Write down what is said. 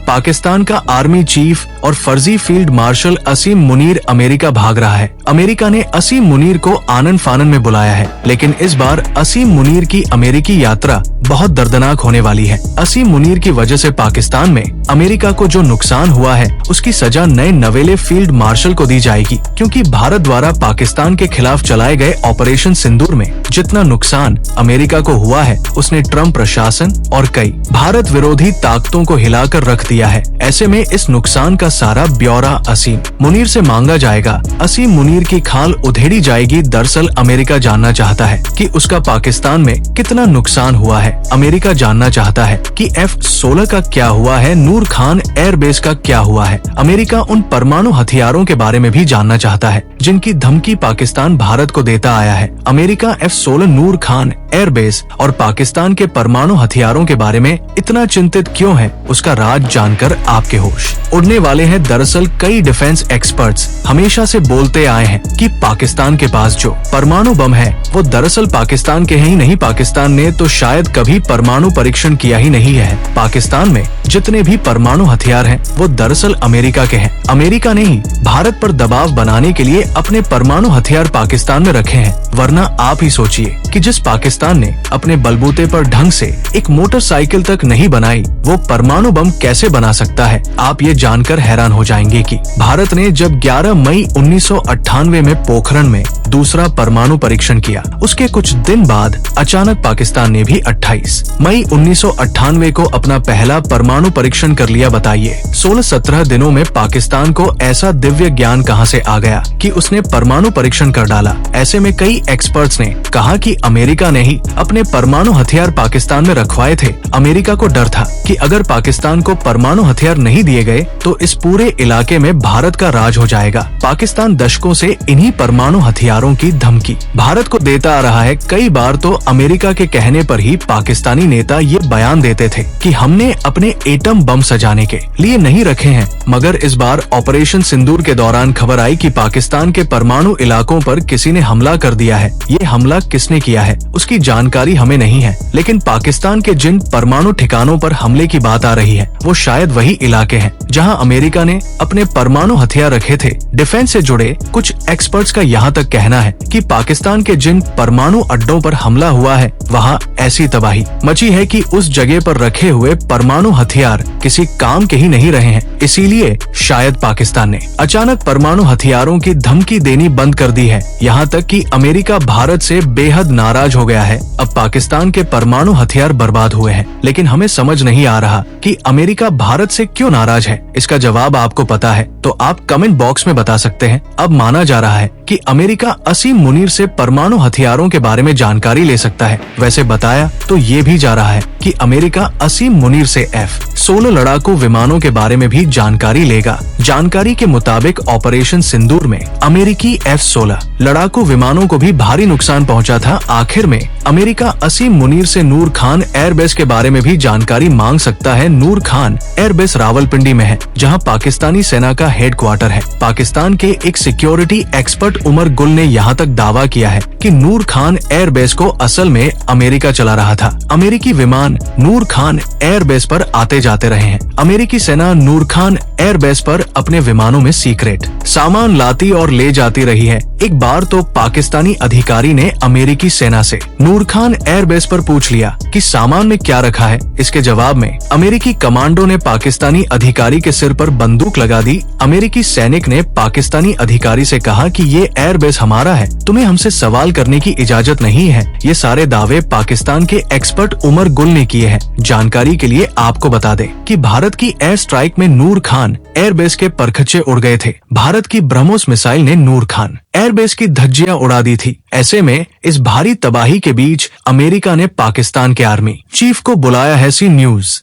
पाकिस्तान का army chief और फर्जी फील्ड मार्शल असीम मुनीर अमेरिका भाग रहा है। अमेरिका ने असीम मुनीर को आनन फानन में बुलाया है, लेकिन इस बार असीम मुनीर की अमेरिकी यात्रा बहुत दर्दनाक होने वाली है। असीम मुनीर की वजह से पाकिस्तान में अमेरिका को जो नुकसान हुआ है उसकी सजा नए नवेले फील्ड मार्शल को दी जाएगी, क्योंकि भारत द्वारा पाकिस्तान के खिलाफ चलाए गए ऑपरेशन सिंदूर में जितना नुकसान अमेरिका को हुआ है उसने ट्रम्प प्रशासन और कई भारत विरोधी ताकतों को हिलाकर रख दिया है। ऐसे में इस नुकसान का सारा ब्यौरा असीम मुनीर से मांगा जाएगा। असीम मुनीर की खाल उधेड़ी जाएगी। दरअसल अमेरिका जानना चाहता है कि उसका पाकिस्तान में कितना नुकसान हुआ है। अमेरिका जानना चाहता है कि F-16 का क्या हुआ है, नूर खान एयरबेस का क्या हुआ है। अमेरिका उन परमाणु हथियारों के बारे में भी जानना चाहता है जिनकी धमकी पाकिस्तान भारत को देता आया है। अमेरिका F-16 नूर खान एयरबेस और पाकिस्तान के परमाणु हथियारों के बारे में इतना चिंतित क्यों है, उसका राज जानकर आपके होश उड़ने वाले हैं। दरअसल कई डिफेंस एक्सपर्ट्स हमेशा से बोलते आए हैं कि पाकिस्तान के पास जो परमाणु बम है वो दरअसल पाकिस्तान के ही नहीं। पाकिस्तान ने तो शायद कभी परमाणु परीक्षण किया ही नहीं है। पाकिस्तान में जितने भी परमाणु हथियार हैं वो दरअसल अमेरिका के हैं। अमेरिका ने ही भारत पर दबाव बनाने के लिए अपने परमाणु हथियार पाकिस्तान में रखे हैं। वरना आप ही सोचिए कि जिस पाकिस्तान ने अपने बलबूते पर ढंग से एक मोटरसाइकिल तक नहीं बनाई, वो परमाणु बम कैसे बना सकता है। आप ये जानकर हैरान हो जाएंगे कि भारत ने जब 11 मई 1998 में पोखरण में दूसरा परमाणु परीक्षण किया, उसके कुछ दिन बाद अचानक पाकिस्तान ने भी 28 मई 1998 को अपना पहला परमाणु परीक्षण कर लिया। बताइए 16-17 दिनों में पाकिस्तान को ऐसा दिव्य ज्ञान कहां से आ गया कि उसने परमाणु परीक्षण कर डाला। ऐसे में कई एक्सपर्ट्स ने कहा कि अमेरिका ने ही अपने परमाणु हथियार पाकिस्तान में रखवाए थे। अमेरिका को डर था कि अगर पाकिस्तान को परमाणु हथियार नहीं दिए गए तो इस पूरे इलाके में भारत का राज हो जाएगा। पाकिस्तान दशकों से इन्हीं परमाणु हथियारों की धमकी भारत को देता आ रहा है। कई बार तो अमेरिका के कहने पर ही पाकिस्तानी नेता ये बयान देते थे कि हमने अपने एटम बम सजाने के लिए नहीं रखे हैं, मगर इस बार ऑपरेशन सिंदूर के दौरान खबर आई कि पाकिस्तान के परमाणु इलाकों पर किसी ने हमला कर दिया है। ये हमला किसने किया है उसकी जानकारी हमें नहीं है, लेकिन पाकिस्तान के जिन परमाणु ठिकानों पर हमले की बात आ रही है वो शायद वही इलाके हैं जहां अमेरिका ने अपने परमाणु हथियार रखे थे। डिफेंस से जुड़े कुछ एक्सपर्ट्स का यहाँ तक कहना है कि पाकिस्तान के जिन परमाणु अड्डों पर हमला हुआ है वहाँ ऐसी तबाही मची है कि उस जगह पर रखे हुए परमाणु हथियार किसी काम के ही नहीं रहे हैं। इसीलिए शायद पाकिस्तान ने अचानक परमाणु हथियारों की धमकी देनी बंद कर दी है। यहाँ तक कि अमेरिका भारत से बेहद नाराज हो गया है। अब पाकिस्तान के परमाणु हथियार बर्बाद हुए हैं, लेकिन हमें समझ नहीं आ रहा कि अमेरिका भारत से क्यों नाराज है। इसका जवाब आपको पता है तो आप कमेंट बॉक्स में बता सकते हैं। अब माना जा रहा है कि अमेरिका असीम मुनीर से परमाणु हथियारों के बारे में जानकारी ले सकता है। वैसे बताया तो ये भी जा रहा है कि अमेरिका असीम मुनीर से F-16 लड़ाकू विमानों के बारे में भी जानकारी लेगा। जानकारी के मुताबिक ऑपरेशन सिंदूर में अमेरिकी F-16 लड़ाकू विमानों को भी भारी नुकसान पहुंचा था। आखिर में अमेरिका असीम मुनीर से नूर खान एयरबेस के बारे में भी जानकारी मांग सकता है। नूर खान एयरबेस रावलपिंडी में है, जहां पाकिस्तानी सेना का हेडक्वार्टर है। पाकिस्तान के एक सिक्योरिटी एक्सपर्ट उमर गुल ने यहाँ तक दावा किया है कि नूर खान एयरबेस को असल में अमेरिका चला रहा था। अमेरिकी विमान नूर खान एयरबेस पर आते जाते रहे हैं। अमेरिकी सेना नूर खान एयरबेस पर अपने विमानों में सीक्रेट सामान लाती और ले जाती रही है। एक बार तो पाकिस्तानी अधिकारी ने अमेरिकी सेना से नूर खान एयरबेस पर पूछ लिया कि सामान में क्या रखा है। इसके जवाब में अमेरिकी कमांडो ने पाकिस्तानी अधिकारी के सिर पर बंदूक लगा दी। अमेरिकी सैनिक ने पाकिस्तानी अधिकारी से कहा कि ये एयरबेस हमारा है, तुम्हें हमसे सवाल करने की इजाजत नहीं है। ये सारे दावे पाकिस्तान के एक्सपर्ट उमर गुल ने किए हैं। जानकारी के लिए आपको बता दें कि भारत की एयर स्ट्राइक में नूर खान एयरबेस के परखच्चे उड़ गए थे। भारत की ब्रह्मोस मिसाइल ने नूर खान एयरबेस की धज्जियां उड़ा दी थी। ऐसे में इस भारी तबाही के बीच अमेरिका ने पाकिस्तान के आर्मी चीफ को बुलाया है। सी न्यूज।